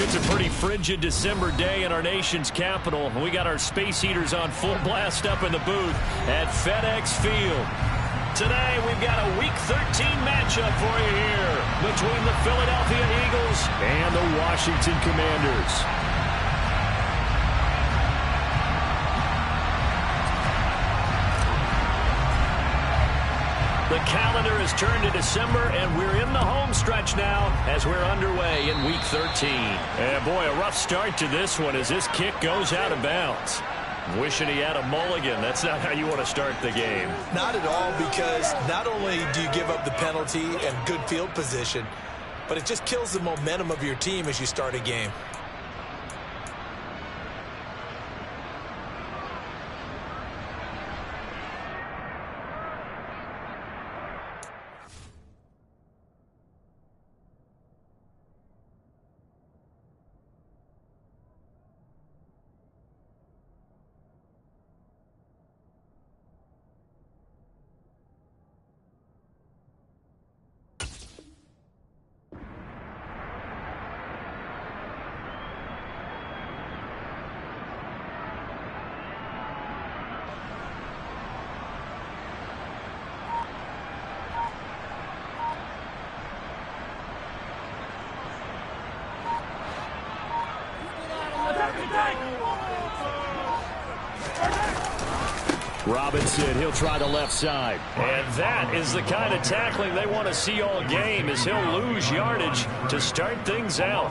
It's a pretty frigid December day in our nation's capital. We got our space heaters on full blast up in the booth at FedEx Field. Today, we've got a Week 13 matchup for you here between the Philadelphia Eagles and the Washington Commanders. The calendar has turned to December, and we're in the home stretch now as we're underway in Week 13. And boy, a rough start to this one as this kick goes out of bounds. Wishing he had a mulligan. That's not how you want to start the game. Not at all, because not only do you give up the penalty and good field position, but it just kills the momentum of your team as you start a game. Robinson, he'll try the left side. And that is the kind of tackling they want to see all game, as he'll lose yardage to start things out.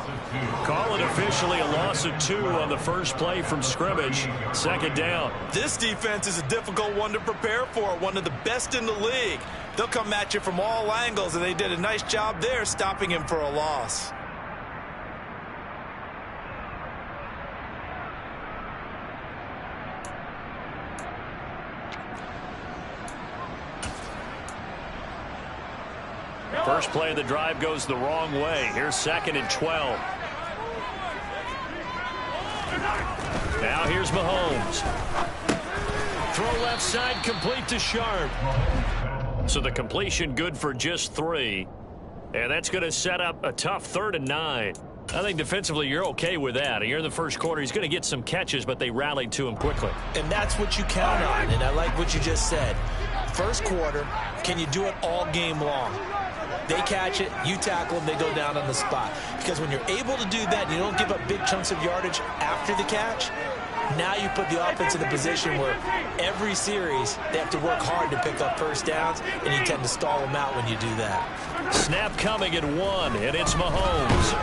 Call it officially a loss of 2 on the first play from scrimmage. Second down. This defense is a difficult one to prepare for, one of the best in the league. They'll come at you from all angles, and they did a nice job there stopping him for a loss. First play of the drive goes the wrong way. Here's 2nd and 12. Now here's Mahomes. Throw left side, complete to Sharp. So the completion good for just 3. And that's going to set up a tough 3rd and 9. I think defensively you're okay with that. You're in the first quarter. He's going to get some catches, but they rallied to him quickly. And that's what you count on, and I like what you just said. First quarter, can you do it all game long? They catch it, you tackle them, they go down on the spot. Because when you're able to do that and you don't give up big chunks of yardage after the catch, now you put the offense in a position where every series they have to work hard to pick up first downs, and you tend to stall them out when you do that. Snap coming at 1, and it's Mahomes.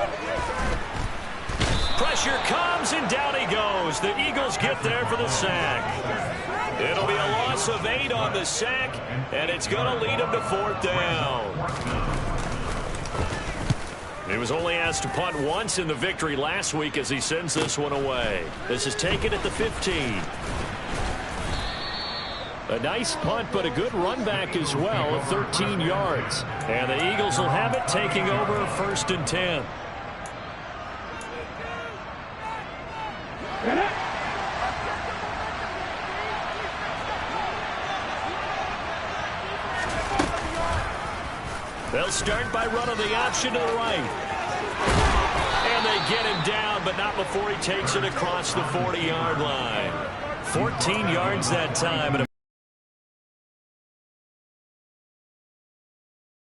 Pressure comes, and down he goes. The Eagles get there for the sack. It'll be a loss of 8 on the sack, and it's going to lead him to 4th down. He was only asked to punt once in the victory last week as he sends this one away. This is taken at the 15. A nice punt, but a good run back as well of 13 yards. And the Eagles will have it, taking over 1st and 10. They'll start by running the option to the right. And they get him down, but not before he takes it across the 40-yard line. 14 yards that time. And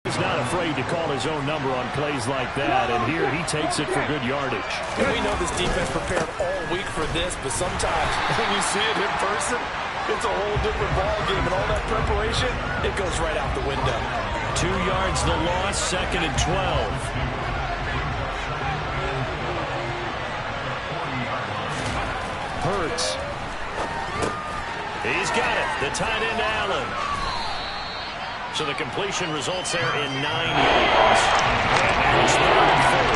he's not afraid to call his own number on plays like that, and here he takes it for good yardage. And we know this defense prepared all week for this, but sometimes when you see it in person, it's a whole different ballgame, and all that preparation, it goes right out the window. 2 yards the loss, 2nd and 12. Hurts. He's got it. The tight end, Allen. So the completion results there in 9 yards. And it's 3rd and 4.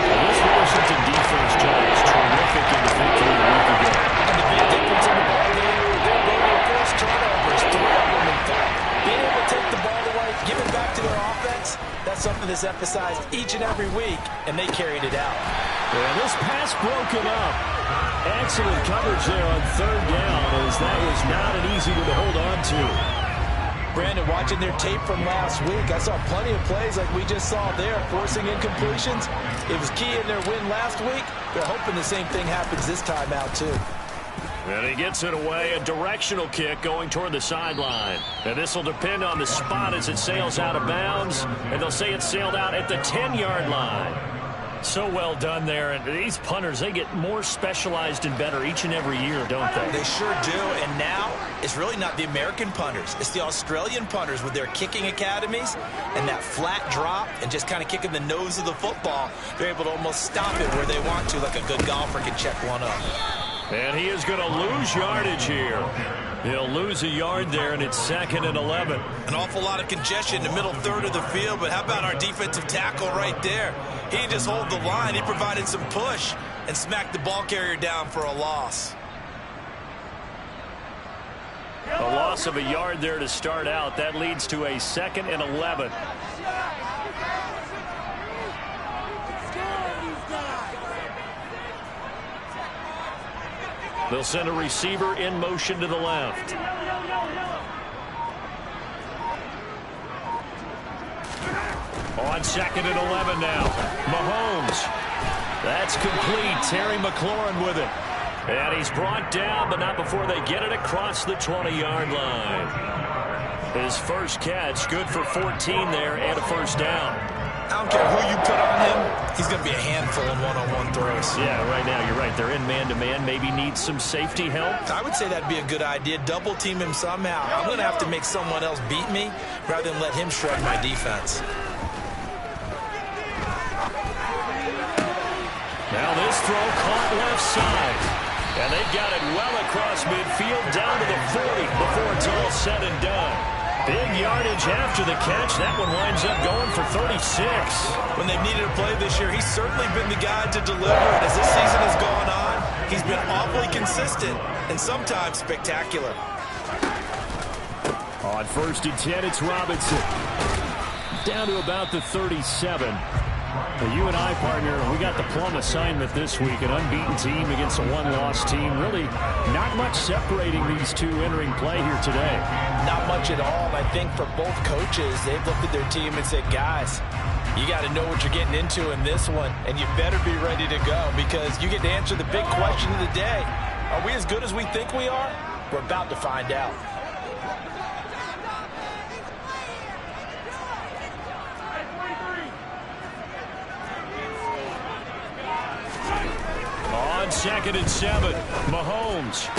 This Washington defense job is terrific in the victory a week ago. And the big difference in the ball game, they're going to force turnovers, 3 of them in fact. Being able to take the ball away, give it back to their offense, that's something that's emphasized each and every week, and they carried it out. And this pass broken up. Excellent coverage there on 3rd down, as that was not an easy one to hold on to. Brandon, watching their tape from last week, I saw plenty of plays like we just saw there, forcing incompletions. It was key in their win last week. They're hoping the same thing happens this time out, too. And he gets it away, a directional kick going toward the sideline. And this will depend on the spot as it sails out of bounds. And they'll say it sailed out at the 10-yard line. So well done there. And these punters, they get more specialized and better each and every year, don't they? They sure do. And now it's really not the American punters. It's the Australian punters with their kicking academies and that flat drop and just kind of kicking the nose of the football. They're able to almost stop it where they want to, like a good golfer can check one up. And he is going to lose yardage here. He'll lose a yard there, and it's 2nd and 11. An awful lot of congestion in the middle third of the field, but how about our defensive tackle right there? He didn't just hold the line. He provided some push and smacked the ball carrier down for a loss. A loss of a yard there to start out. That leads to a 2nd and 11. They'll send a receiver in motion to the left. On 2nd and 11 now. Mahomes. That's complete. Terry McLaurin with it. And he's brought down, but not before they get it across the 20-yard line. His first catch, good for 14 there and a first down. I don't care who you put on him, he's going to be a handful in one-on-one throws. Yeah, right now you're right. They're in man-to-man. Maybe needs some safety help. I would say that'd be a good idea. Double team him somehow. I'm going to have to make someone else beat me rather than let him shred my defense. Now this throw caught left side. And they've got it well across midfield down to the 40 before it's all said and done. Big yardage after the catch. That one winds up going for 36. When they've needed a play this year, he's certainly been the guy to deliver. And as this season has gone on, he's been awfully consistent and sometimes spectacular. On 1st and 10, it's Robinson. Down to about the 37. Well, you and I, partner, we got the plum assignment this week. An unbeaten team against a one-loss team. Really not much separating these two entering play here today. Not much at all. I think for both coaches, they've looked at their team and said, guys, you got to know what you're getting into in this one, and you better be ready to go because you get to answer the big question of the day. Are we as good as we think we are? We're about to find out. On 2nd and 7, Mahomes.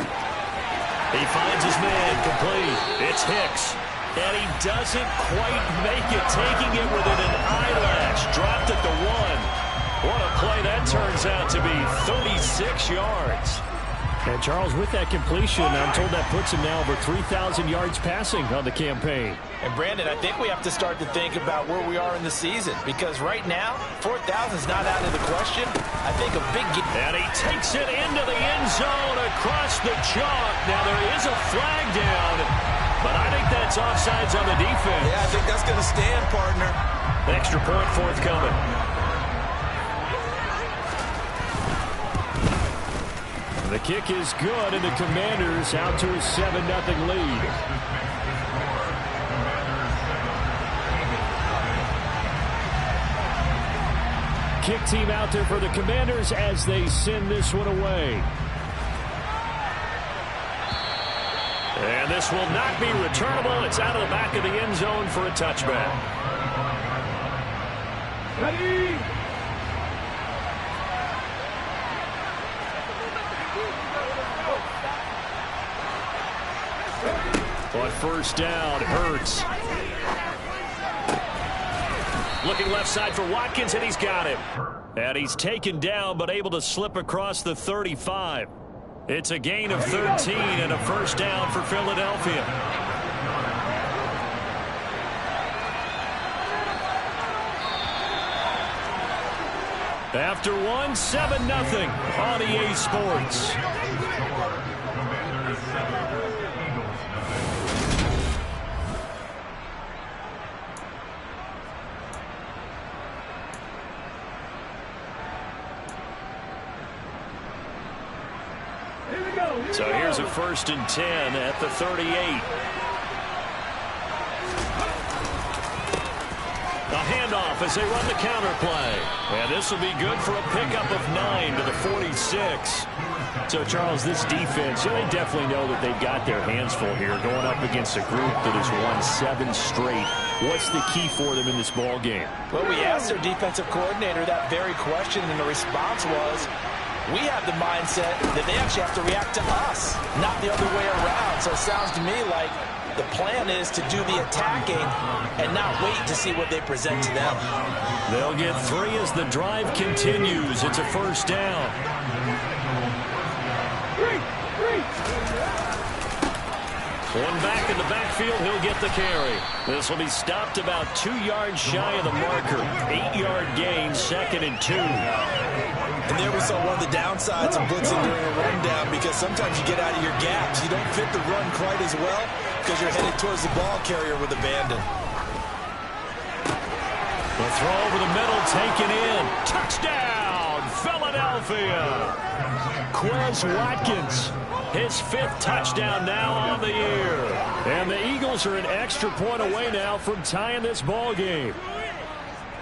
He finds his man complete. It's Hicks. And he doesn't quite make it, taking it within an eyelash. Dropped at the 1. What a play that turns out to be. 36 yards. And Charles, with that completion, I'm told that puts him now over 3,000 yards passing on the campaign. And Brandon, I think we have to start to think about where we are in the season because right now, 4,000 is not out of the question. I think a big game. And he takes it into the end zone across the chalk. Now there is a flag down, but I think that's offsides on the defense. Yeah, I think that's going to stand, partner. Extra point forthcoming. The kick is good, and the Commanders out to a 7-0 lead. Kick team out there for the Commanders as they send this one away. And this will not be returnable. It's out of the back of the end zone for a touchback. Ready? On 1st down, Hurts. Looking left side for Watkins, and he's got him. And he's taken down, but able to slip across the 35. It's a gain of 13 and a 1st down for Philadelphia. After one, 7-0 on EA Sports. So here's a 1st and 10 at the 38. off as they run the counter play. And this will be good for a pickup of 9 to the 46. So, Charles, this defense, they definitely know that they've got their hands full here going up against a group that has won 7 straight. What's the key for them in this ball game? Well, we asked their defensive coordinator that very question, and the response was, we have the mindset that they actually have to react to us, not the other way around. So it sounds to me like the plan is to do the attacking and not wait to see what they present to them. They'll get 3 as the drive continues. It's a first down. One back in the backfield, he'll get the carry. This will be stopped about 2 yards shy of the marker. 8-yard gain, 2nd and 2. And there we saw one of the downsides of blitzing during a rundown, because sometimes you get out of your gaps. You don't fit the run quite as well because you're headed towards the ball carrier with abandon. The throw over the middle, taken in. Touchdown, Philadelphia. Quez Watkins, his 5th touchdown now on the year. And the Eagles are an extra point away now from tying this ball game.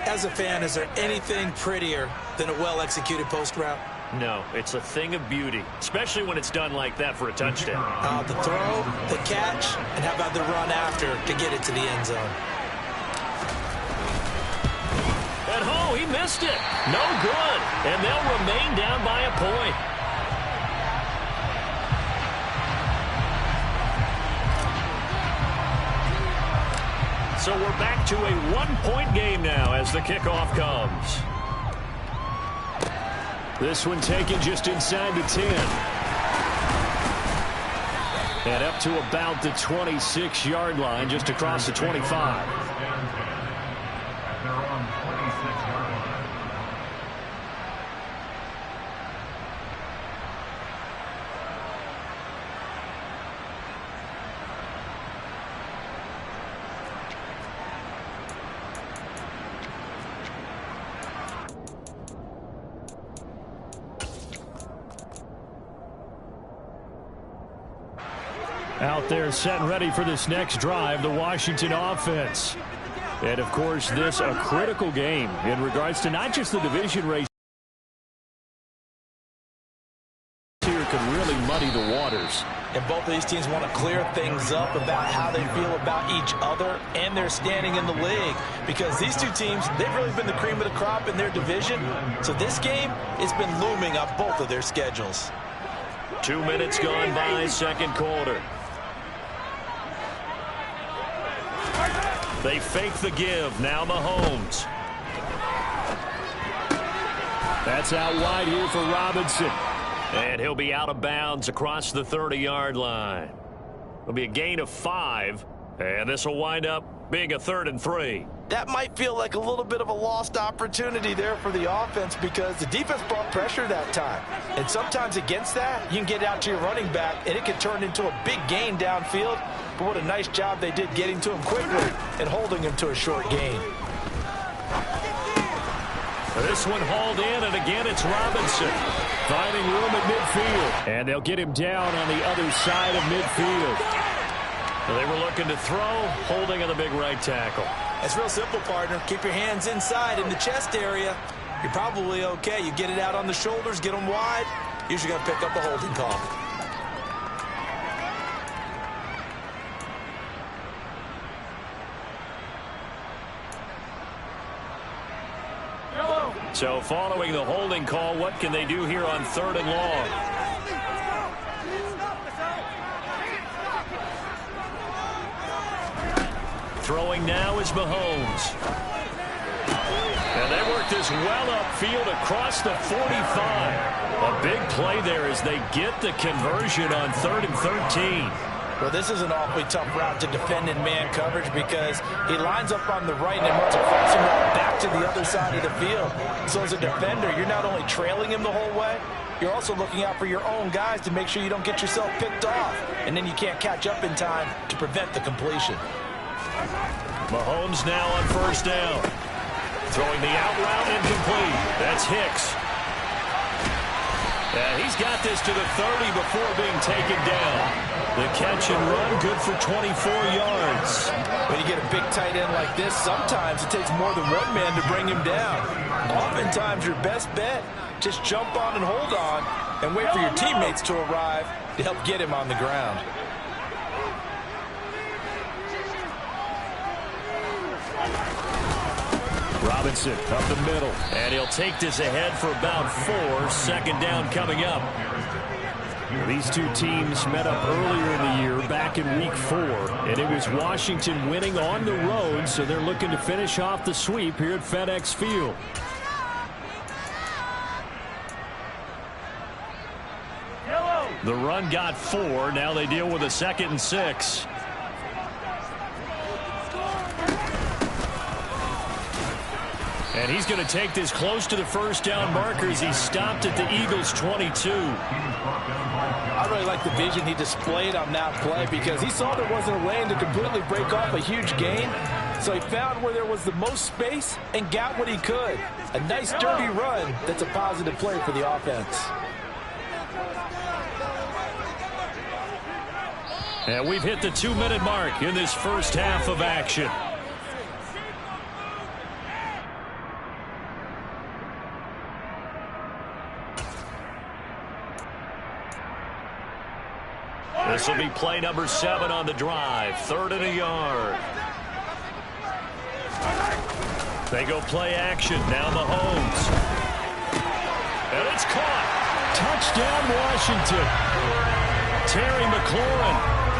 As a fan, is there anything prettier than a well-executed post route? No, it's a thing of beauty, especially when it's done like that for a touchdown. The throw, the catch, and how about the run after to get it to the end zone? And he missed it. No good. And they'll remain down by a point. So we're back to a 1-point game now as the kickoff comes. This one taken just inside the 10. And up to about the 26-yard line, just across the 25. Out there set and ready for this next drive, the Washington offense. And, of course, this a critical game in regards to not just the division race here could really muddy the waters. And both of these teams want to clear things up about how they feel about each other and their standing in the league. Because these two teams, they've really been the cream of the crop in their division. So this game, it's been looming on both of their schedules. 2 minutes gone by, second quarter. They fake the give. Now Mahomes. That's out wide here for Robinson. And he'll be out of bounds across the 30-yard line. It'll be a gain of 5. And this will wind up being a 3rd and 3. That might feel like a little bit of a lost opportunity there for the offense, because the defense brought pressure that time. And sometimes against that, you can get out to your running back, and it can turn into a big gain downfield. But what a nice job they did getting to him quickly and holding him to a short gain. This one hauled in, and again it's Robinson finding room at midfield. And they'll get him down on the other side of midfield. They were looking to throw, holding on the big right tackle. It's real simple, partner. Keep your hands inside in the chest area. You're probably okay. You get it out on the shoulders, get them wide. Usually going to pick up a holding call. So following the holding call, what can they do here on 3rd and long? Throwing now is Mahomes. And they work this well upfield across the 45. A big play there as they get the conversion on 3rd and 13. Well, this is an awfully tough route to defend in man coverage, because he lines up on the right and then runs a crossing route back to the other side of the field. So as a defender, you're not only trailing him the whole way, you're also looking out for your own guys to make sure you don't get yourself picked off. And then you can't catch up in time to prevent the completion. Mahomes now on 1st down. Throwing the out route incomplete. That's Hicks. And he's got this to the 30 before being taken down. The catch and run, good for 24 yards. When you get a big tight end like this, sometimes it takes more than one man to bring him down. Oftentimes, your best bet, just jump on and hold on and wait for your teammates to arrive to help get him on the ground. Robinson up the middle. And he'll take this ahead for about 4. Second down coming up. These two teams met up earlier in the year, back in week 4. And it was Washington winning on the road, so they're looking to finish off the sweep here at FedEx Field. The run got 4. Now they deal with a 2nd and 6. And he's going to take this close to the first down markers. He stopped at the Eagles' 22. I really like the vision he displayed on that play because he saw there wasn't a lane to completely break off a huge gain. So he found where there was the most space and got what he could. A nice dirty run that's a positive play for the offense. And we've hit the 2-minute mark in this first half of action. This will be play number 7 on the drive. 3rd and a yard. They go play action. Now Mahomes. And it's caught. Touchdown, Washington. Terry McLaurin,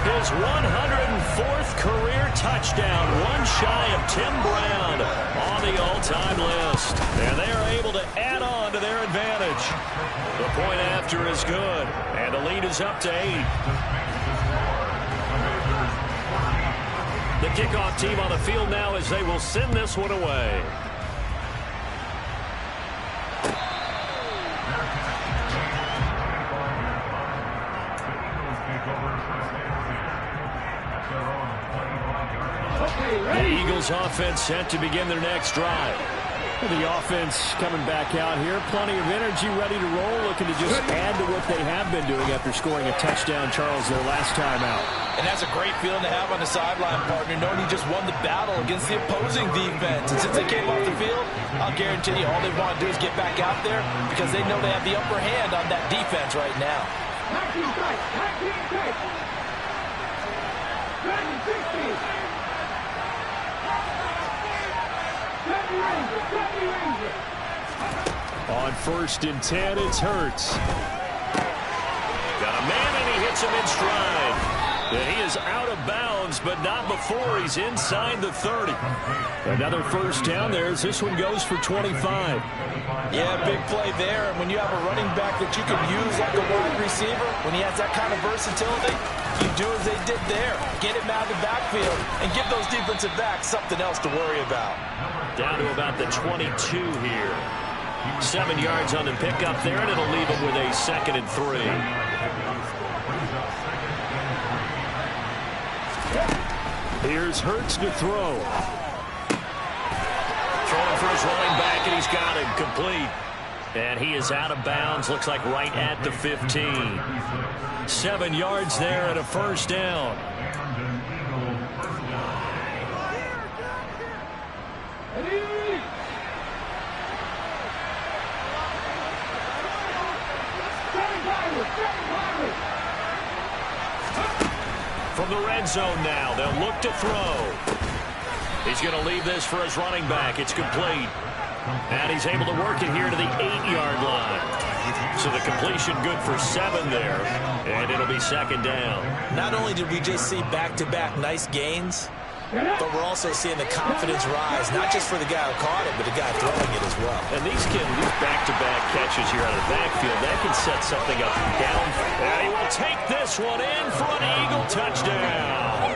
his 104th career touchdown. One shy of Tim Brown on the all-time list. And they are able to add on to their advantage. The point after is good. And the lead is up to 8. The kickoff team on the field now as they will send this one away. The Eagles offense set to begin their next drive. The offense coming back out here. Plenty of energy, ready to roll, looking to just add to what they have been doing after scoring a touchdown, Charles, their last time out. And that's a great feeling to have on the sideline, partner, knowing you just won the battle against the opposing defense. And since they came off the field, I'll guarantee you all they want to do is get back out there because they know they have the upper hand on that defense right now. On 1st and 10, it's Hurts. Got a man, and he hits him in stride. And he is out of bounds, but not before he's inside the 30. Another first down there as this one goes for 25. Yeah, big play there. And when you have a running back that you can use like a wide receiver, when he has that kind of versatility, you do as they did there. Get him out of the backfield and give those defensive backs something else to worry about. Down to about the 22 here. 7 yards on the pickup there, and it'll leave him with a 2nd and 3. Here's Hurts to throw. Throwing for his running back, and he's got him complete. And he is out of bounds, looks like right at the 15. 7 yards there and a first down. From the red zone now, they'll look to throw. He's going to leave this for his running back. It's complete. And he's able to work it here to the 8-yard line. So the completion good for 7 there. And it'll be 2nd down. Not only did we just see back-to-back nice gains, but we're also seeing the confidence rise, not just for the guy who caught it, but the guy throwing it as well. And these back-to-back catches here out of the backfield, that can set something up down. And he will take this one in for an Eagle touchdown.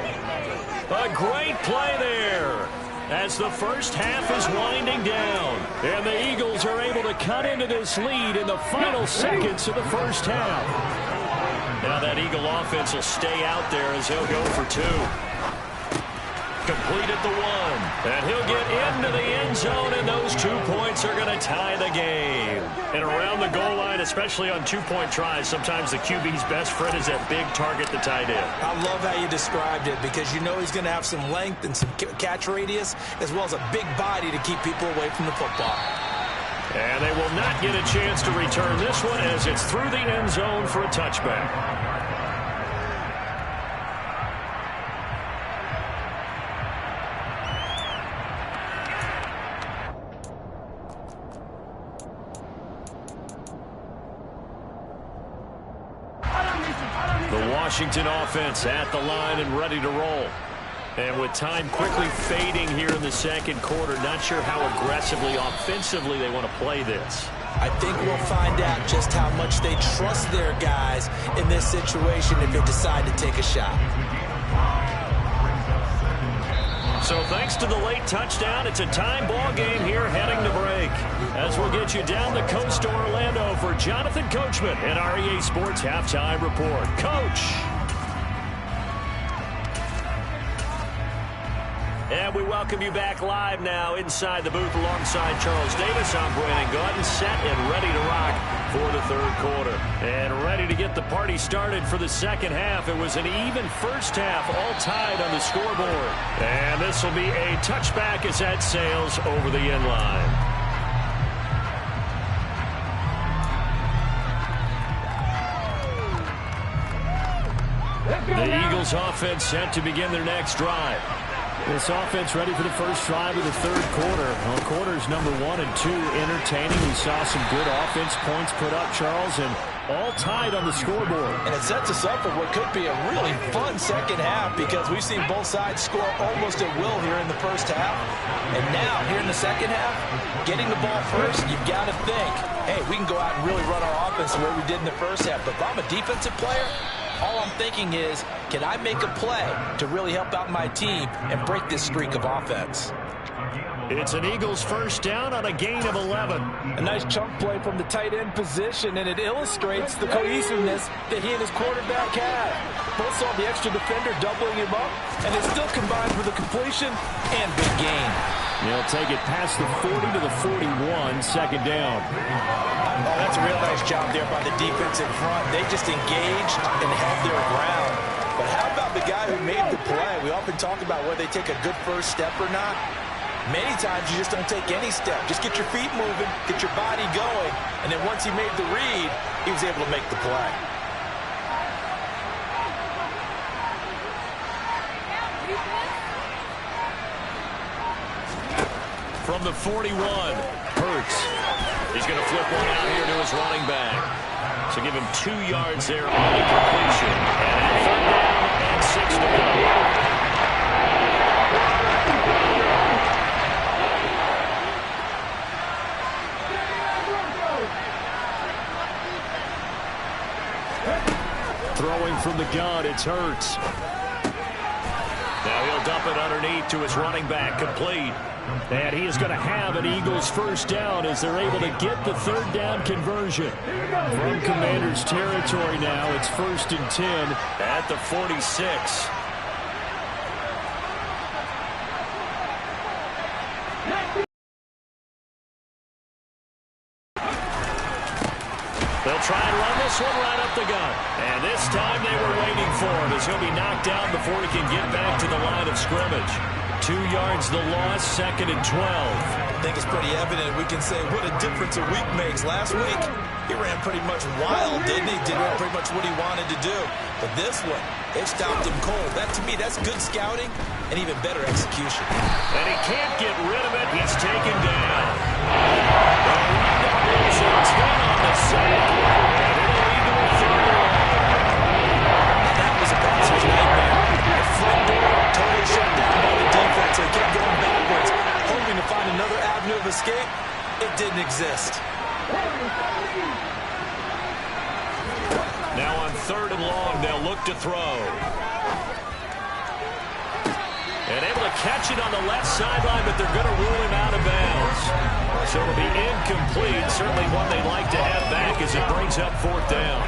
A great play there as the first half is winding down. And the Eagles are able to cut into this lead in the final seconds of the first half. Now that Eagle offense will stay out there as he'll go for 2. complete at the 1. And he'll get into the end zone, and those 2 points are going to tie the game. And around the goal line, especially on two-point tries, sometimes the QB's best friend is that big target, the tight end. I love how you described it because you know he's going to have some length and some catch radius as well as a big body to keep people away from the football. And they will not get a chance to return this one as it's through the end zone for a touchback. The Washington offense at the line and ready to roll. And with time quickly fading here in the second quarter, not sure how aggressively, offensively they want to play this. I think we'll find out just how much they trust their guys in this situation if they decide to take a shot. So thanks to the late touchdown, it's a time ball game here heading to break. As we'll get you down the coast to Orlando for Jonathan Coachman and our EA Sports Halftime Report. Coach. And we welcome you back live now inside the booth alongside Charles Davis. I'm Brandon Gaudin, set and ready to rock for the third quarter. And ready to get the party started for the second half. It was an even first half, all tied on the scoreboard. And this will be a touchback as that sails over the end line. The Eagles offense set to begin their next drive. This offense ready for the first drive of the third quarter. Well, quarters number 1 and 2 entertaining. We saw some good offense points put up, Charles, and all tied on the scoreboard. And it sets us up for what could be a really fun second half because we've seen both sides score almost at will here in the first half. And now, here in the second half, getting the ball first, you've got to think, hey, we can go out and really run our offense the way we did in the first half. But if I'm a defensive player, all I'm thinking is, can I make a play to really help out my team and break this streak of offense? It's an Eagles first down on a gain of 11. A nice chunk play from the tight end position, and it illustrates the cohesiveness that he and his quarterback had. Both saw the extra defender doubling him up, and it still combined with a completion and big gain. They'll take it past the 40 to the 41, second down. Oh, that's a real nice job there by the defense in front. They just engaged and held their ground. But how about the guy who made the play? We often talk about whether they take a good first step or not. Many times you just don't take any step. Just get your feet moving, get your body going, and then once he made the read, he was able to make the play. From the 41, Hurts. He's going to flip one out here to his running back. So give him 2 yards there on the completion. And third down and 6 to go. Throwing from the gun, it's Hurts. Now he'll dump it underneath to his running back, complete. And he is going to have an Eagles first down as they're able to get the third down conversion. From Commander's territory now, it's 1st and 10 at the 46. They'll try and run this one right up the gut. And this time they were waiting for him as he'll be knocked down before he can get back to the line of scrimmage. 2 yards the loss, 2nd and 12. I think it's pretty evident. We can say what a difference a week makes. Last week, he ran pretty much wild, didn't he? Did pretty much what he wanted to do. But this one, it stopped him cold. That, to me, that's good scouting and even better execution. And he can't get rid of it. He's taken down. The windup is a 10 on the sack. And it'll lead to a third and long. That was a passer's nightmare. The front door totally shut down by the defense. They kept going backwards, hoping to find another avenue of escape. It didn't exist. Now on 3rd and long, they'll look to throw. And able to catch it on the left sideline, but they're going to rule him out of bounds. So it'll be incomplete. Certainly one they'd like to have back as it brings up 4th down.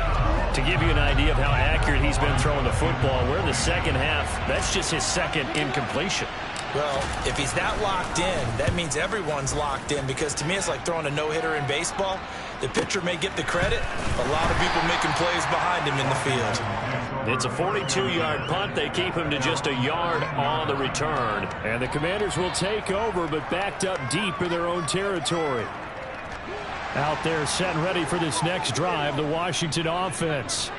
To give you an idea of how accurate he's been throwing the football, we're in the second half. That's just his 2nd incompletion. Well, if he's not locked in, that means everyone's locked in, because to me it's like throwing a no-hitter in baseball. The pitcher may get the credit, a lot of people making plays behind him in the field. It's a 42-yard punt. They keep him to just a yard on the return. And the Commanders will take over, but backed up deep in their own territory. Out there set and ready for this next drive, the Washington offense.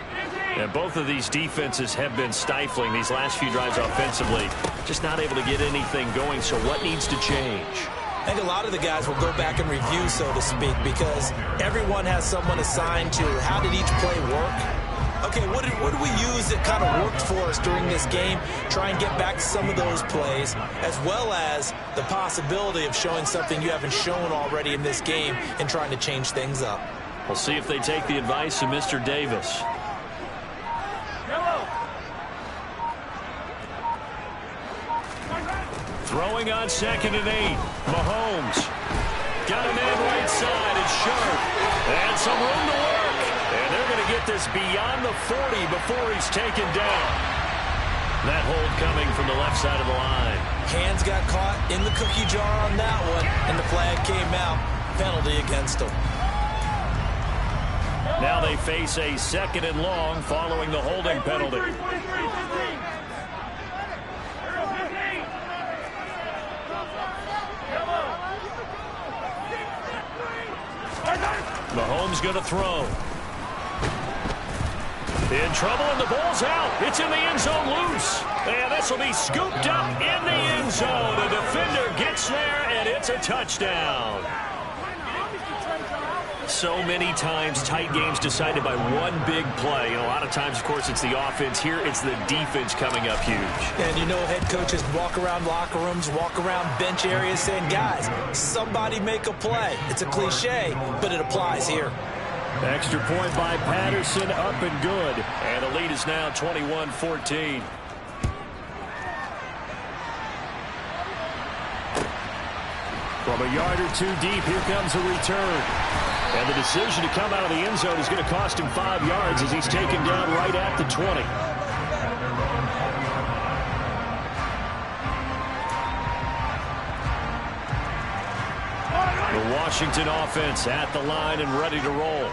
And both of these defenses have been stifling these last few drives offensively. Just not able to get anything going, so what needs to change? I think a lot of the guys will go back and review, so to speak, because everyone has someone assigned to how did each play work. Okay, what did we use that kind of worked for us during this game? Try and get back to some of those plays, as well as the possibility of showing something you haven't shown already in this game and trying to change things up. We'll see if they take the advice of Mr. Davis. Throwing on 2nd and 8. Mahomes. Got a man right side. It's Sharp. And some room to work. And they're going to get this beyond the 40 before he's taken down. That hold coming from the left side of the line. Hands got caught in the cookie jar on that one, and the flag came out. Penalty against him. Now they face a 2nd and long following the holding penalty. Mahomes going to throw. In trouble, and the ball's out. It's in the end zone loose. And this will be scooped up in the end zone. The defender gets there, and it's a touchdown. So many times tight games decided by one big play. And a lot of times, of course, it's the offense. Here, it's the defense coming up huge. And you know, head coaches walk around locker rooms, walk around bench areas saying, guys, somebody make a play. It's a cliche, but it applies here. Extra point by Patterson, up and good. And the lead is now 21-14. From a yard or two deep, here comes a return. And the decision to come out of the end zone is going to cost him 5 yards as he's taken down right at the 20. The Washington offense at the line and ready to roll.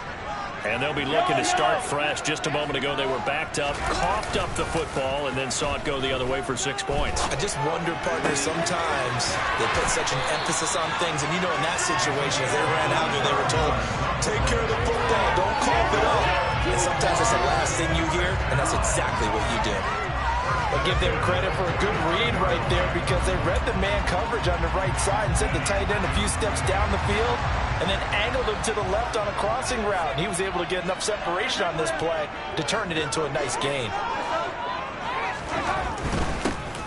And they'll be looking to start fresh. Just a moment ago, they were backed up, coughed up the football, and then saw it go the other way for 6 points. I just wonder, partner, sometimes they put such an emphasis on things. And, you know, in that situation, as they ran out there, they were told, take care of the football, don't cough it up. And sometimes that's the last thing you hear, and that's exactly what you did. But give them credit for a good read right there, because they read the man coverage on the right side and sent the tight end a few steps down the field and then angled him to the left on a crossing route. He was able to get enough separation on this play to turn it into a nice gain.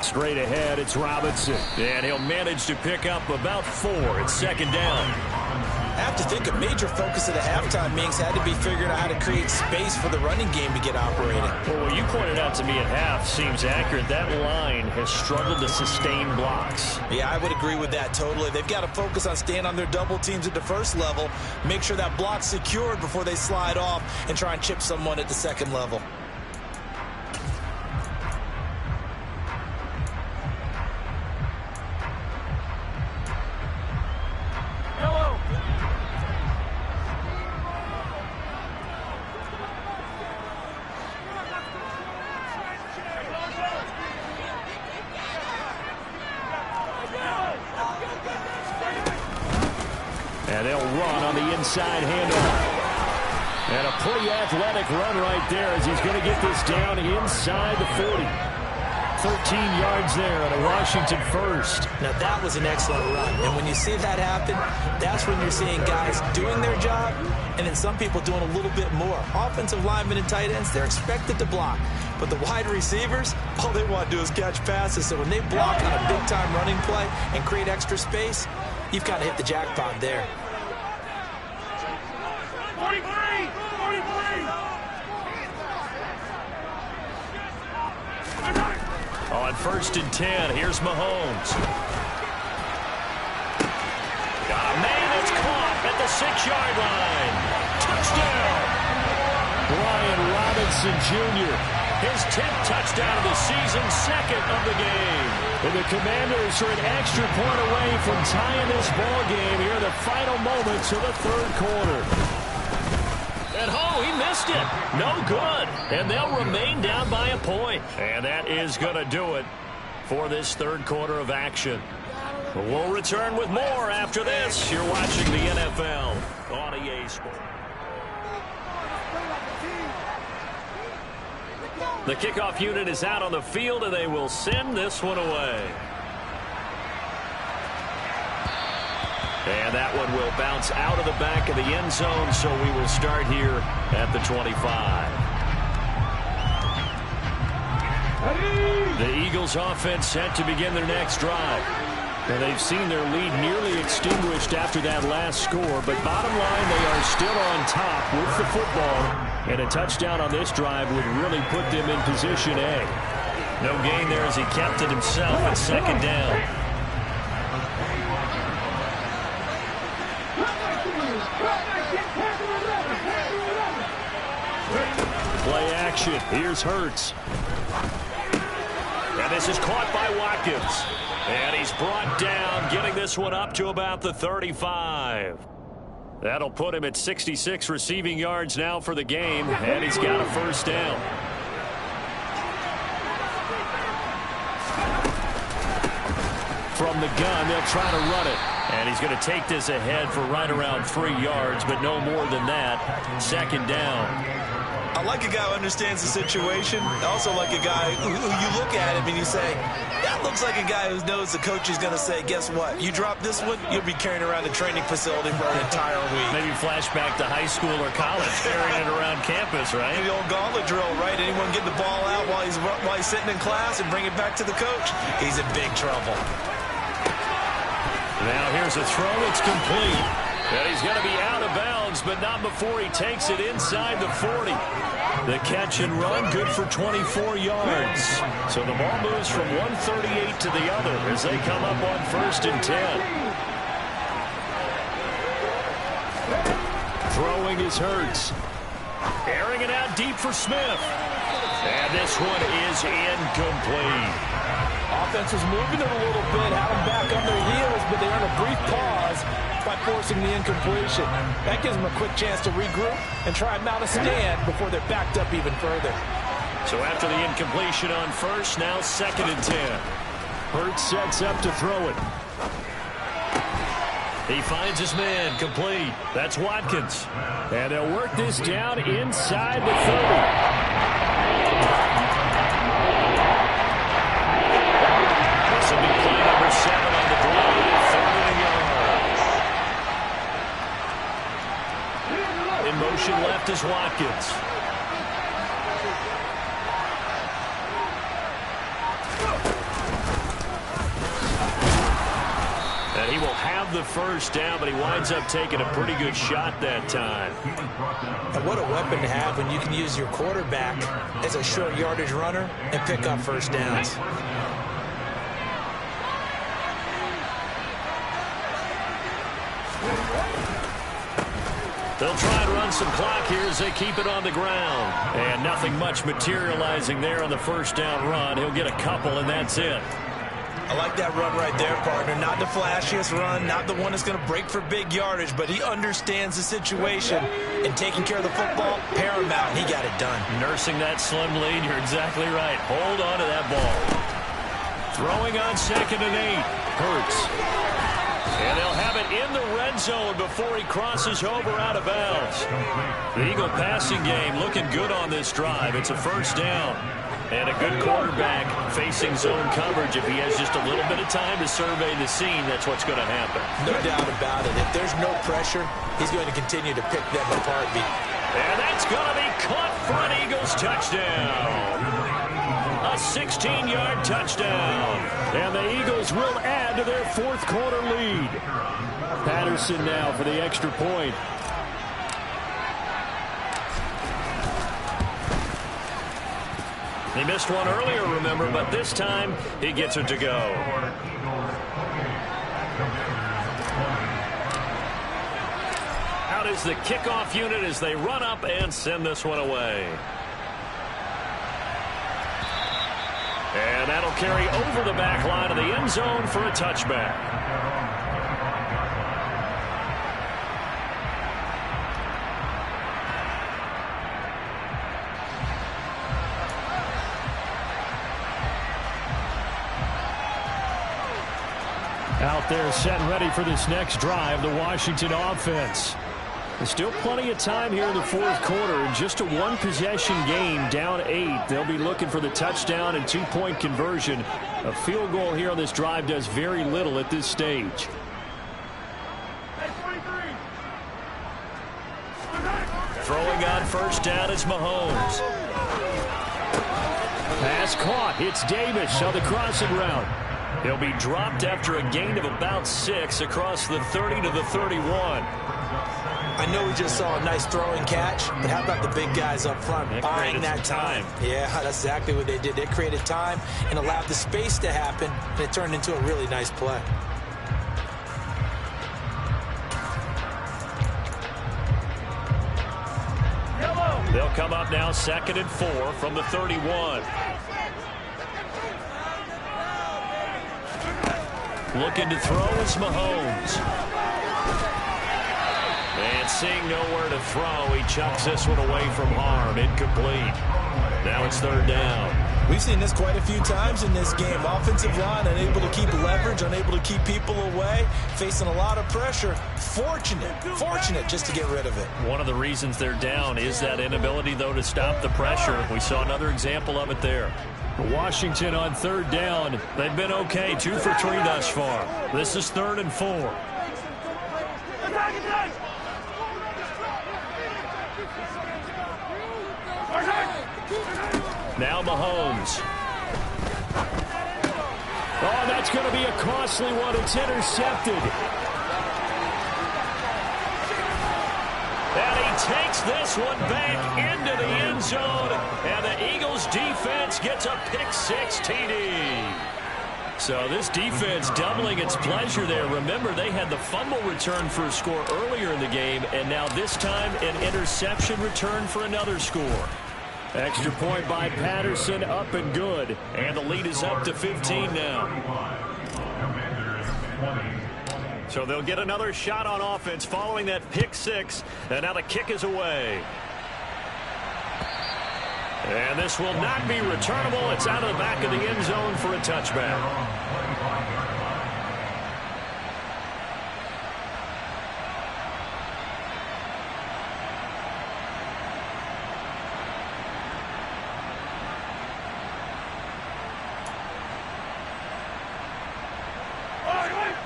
Straight ahead, it's Robinson. And he'll manage to pick up about 4. It's 2nd down. I have to think a major focus of the halftime meetings had to be figuring out how to create space for the running game to get operating. Well, what you pointed out to me at half seems accurate. That line has struggled to sustain blocks. Yeah, I would agree with that totally. They've got to focus on staying on their double teams at the first level, make sure that block's secured before they slide off and try and chip someone at the second level. And they'll run on the inside handoff. And a pretty athletic run right there as he's going to get this down inside the 40. 13 yards there on a Washington first. Now that was an excellent run. And when you see that happen, that's when you're seeing guys doing their job and then some people doing a little bit more. Offensive linemen and tight ends, they're expected to block. But the wide receivers, all they want to do is catch passes. So when they block on a big-time running play and create extra space, you've got to hit the jackpot there. 43! On 1st and 10, here's Mahomes. Got a man that's caught at the 6-yard line. Touchdown! Brian Robinson Jr. His 10th touchdown of the season, second of the game. And the Commanders are an extra point away from tying this ball game here in the final moments of the third quarter. And he missed it. No good. And they'll remain down by a point. And that is going to do it for this third quarter of action. We'll return with more after this. You're watching the NFL on EA Sports. The kickoff unit is out on the field, and they will send this one away. And that one will bounce out of the back of the end zone, so we will start here at the 25. The Eagles offense set to begin their next drive. And they've seen their lead nearly extinguished after that last score, but bottom line, they are still on top with the football, and a touchdown on this drive would really put them in position A. No gain there as he kept it himself at second down. Play action. Here's Hurts. And this is caught by Watkins. And he's brought down, getting this one up to about the 35. That'll put him at 66 receiving yards now for the game, and he's got a first down. From the gun, they'll try to run it. And he's going to take this ahead for right around 3 yards, but no more than that. Second down. I like a guy who understands the situation. I also like a guy who you look at him and you say, that looks like a guy who knows the coach is going to say, guess what? You drop this one, you'll be carrying around the training facility for an entire week. Maybe flashback to high school or college, carrying it around campus, right? The old gauntlet drill, right? Anyone get the ball out while he's sitting in class and bring it back to the coach? He's in big trouble. Now here's a throw. It's complete. And he's going to be out of bounds, but not before he takes it inside the 40. The catch and run, good for 24 yards. So the ball moves from 138 to the other as they come up on 1st and 10. Throwing is Hurts. Airing it out deep for Smith. And this one is incomplete. Offense was moving it a little bit, had them back on their heels, but they earned a brief pause by forcing the incompletion. That gives them a quick chance to regroup and try and mount a stand before they're backed up even further. So after the incompletion on 1st, now 2nd and 10. Hurts sets up to throw it. He finds his man, complete. That's Watkins. And they'll work this down inside the 30. This will be play number 7 on the drive. 30 yards. In motion left is Watkins. And he will have the first down, but he winds up taking a pretty good shot that time. And what a weapon to have when you can use your quarterback as a short yardage runner and pick up first downs. They'll try and run some clock here as they keep it on the ground. And nothing much materializing there on the first down run. He'll get a couple, and that's it. I like that run right there, partner. Not the flashiest run, not the one that's going to break for big yardage, but he understands the situation, and taking care of the football, paramount, and he got it done. Nursing that slim lead, you're exactly right. Hold on to that ball. Throwing on 2nd and 8. Hurts. And they'll have it in the red zone before he crosses over out of bounds. The Eagle passing game looking good on this drive. It's a first down. And a good quarterback facing zone coverage. If he has just a little bit of time to survey the scene, that's what's going to happen. No doubt about it. If there's no pressure, he's going to continue to pick them apart. And that's going to be caught for an Eagles touchdown. A 16-yard touchdown. And the Eagles will add to their 4th quarter lead. Patterson now for the extra point. He missed one earlier, remember, but this time he gets it to go. Out is the kickoff unit as they run up and send this one away. And that'll carry over the back line of the end zone for a touchback. Out there set and ready for this next drive, the Washington offense. There's still plenty of time here in the fourth quarter. In just a one-possession game, down 8. They'll be looking for the touchdown and two-point conversion. A field goal here on this drive does very little at this stage. Throwing on first down is Mahomes. Pass caught. It's Davis on the crossing route. He'll be dropped after a gain of about 6 across the 30 to the 31. I know we just saw a nice throwing catch, but how about the big guys up front buying that time? Yeah, that's exactly what they did. They created time and allowed the space to happen, and it turned into a really nice play. They'll come up now 2nd and 4 from the 31. Looking to throw is Mahomes. And seeing nowhere to throw, he chucks this one away from harm. Incomplete. Now it's 3rd down. We've seen this quite a few times in this game. Offensive line unable to keep leverage, unable to keep people away, facing a lot of pressure. Fortunate just to get rid of it. One of the reasons they're down is that inability, though, to stop the pressure. We saw another example of it there. Washington on 3rd down. They've been okay, 2 for 3 thus far. This is 3rd and 4. Now Mahomes. Oh, that's going to be a costly one. It's intercepted. And he takes this one back into the end zone. And the Eagles defense gets a pick-6 TD. So this defense doubling its pleasure there. Remember, they had the fumble return for a score earlier in the game, and now this time an interception return for another score. Extra point by Patterson, up and good. And the lead is up to 15 now. So they'll get another shot on offense following that pick-6, and now the kick is away. And this will not be returnable. It's out of the back of the end zone for a touchback.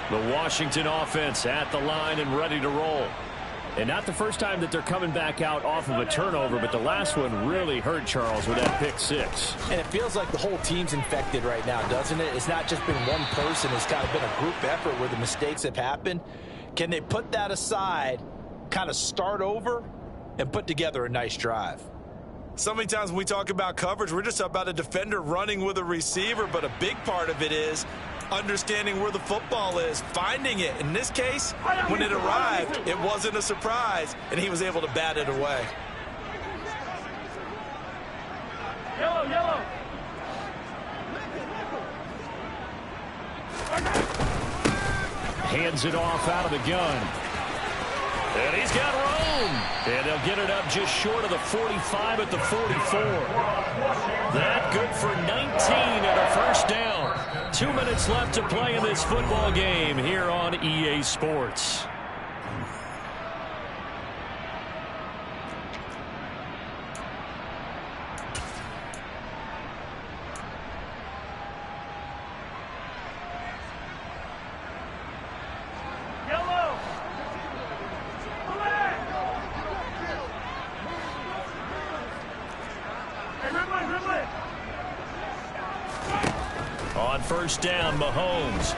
The Washington offense at the line and ready to roll. And not the first time that they're coming back out off of a turnover, but the last one really hurt Charles with that pick-6. And it feels like the whole team's infected right now, doesn't it? It's not just been one person. It's kind of been a group effort where the mistakes have happened. Can they put that aside, kind of start over, and put together a nice drive? So many times when we talk about coverage, we're just about a defender running with a receiver, but a big part of it is understanding where the football is, finding it. In this case, when it arrived, it wasn't a surprise, and he was able to bat it away. Yellow. Hands it off out of the gun. And he's got room. And they'll get it up just short of the 45 at the 44. That good for 19 and a first down. 2 minutes left to play in this football game here on EA Sports. On first down, Mahomes.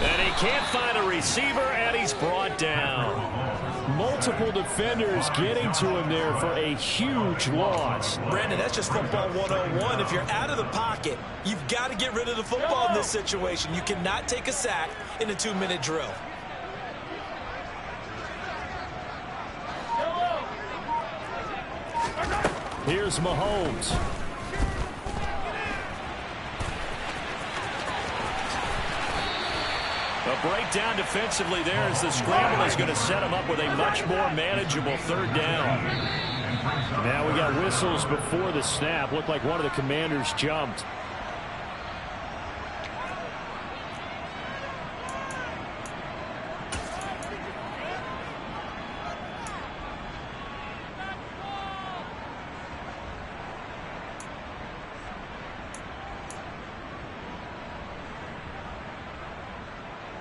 And he can't find a receiver, and he's brought down. Multiple defenders getting to him there for a huge loss. Brandon, that's just football 101. If you're out of the pocket, you've got to get rid of the football in this situation. You cannot take a sack in a 2-minute drill. Here's Mahomes. A breakdown defensively there as the scramble is going to set him up with a much more manageable third down. Now we got whistles before the snap. Looked like one of the Commanders jumped.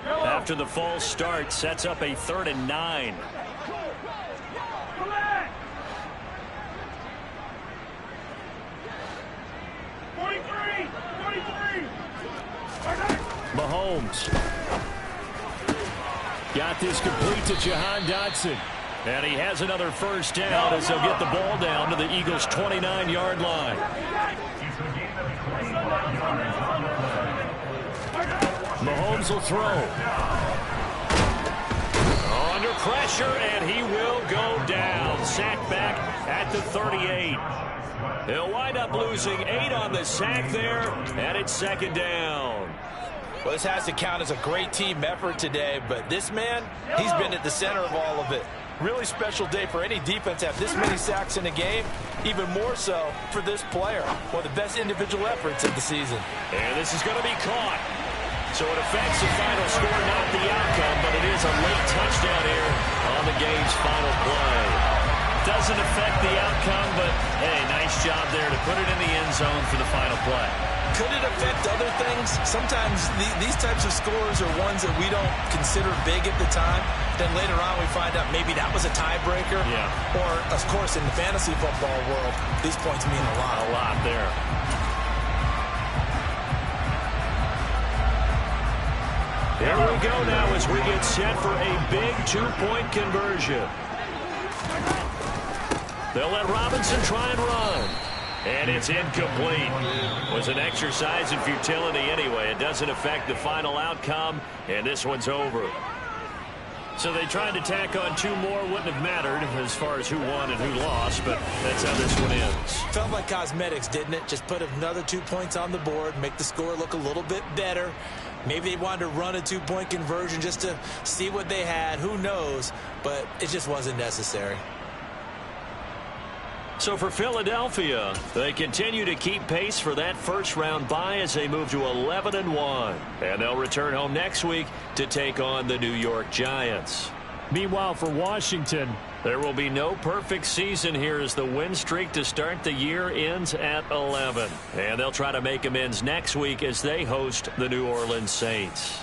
After the false start, sets up a 3rd and 9. Mahomes got this complete to Jahan Dotson. And he has another first down as he'll get the ball down to the Eagles' 29-yard line. Mahomes will throw. Under pressure, and he will go down. Sacked back at the 38. He'll wind up losing 8 on the sack there, and it's 2nd down. Well, this has to count as a great team effort today, but this man, he's been at the center of all of it. Really special day for any defense to have this many sacks in a game, even more so for this player. One of the best individual efforts of the season. And this is going to be caught. So it affects the final score, not the outcome, but it is a late touchdown here on the game's final play. Doesn't affect the outcome, but, hey, nice job there to put it in the end zone for the final play. Could it affect other things? Sometimes these types of scores are ones that we don't consider big at the time. Then later on we find out maybe that was a tiebreaker. Yeah. Or, of course, in the fantasy football world, these points mean a lot. A lot there. Here we go now as we get set for a big 2-point conversion. They'll let Robinson try and run. And it's incomplete. It was an exercise in futility anyway. It doesn't affect the final outcome, and this one's over. So they tried to tack on 2 more. Wouldn't have mattered as far as who won and who lost, but that's how this one ends. Felt like cosmetics, didn't it? Just put another 2 points on the board, make the score look a little bit better. Maybe they wanted to run a 2-point conversion just to see what they had. Who knows? But it just wasn't necessary. So for Philadelphia, they continue to keep pace for that first-round bye as they move to 11-1. And they'll return home next week to take on the New York Giants. Meanwhile, for Washington, there will be no perfect season here as the win streak to start the year ends at 11. And they'll try to make amends next week as they host the New Orleans Saints.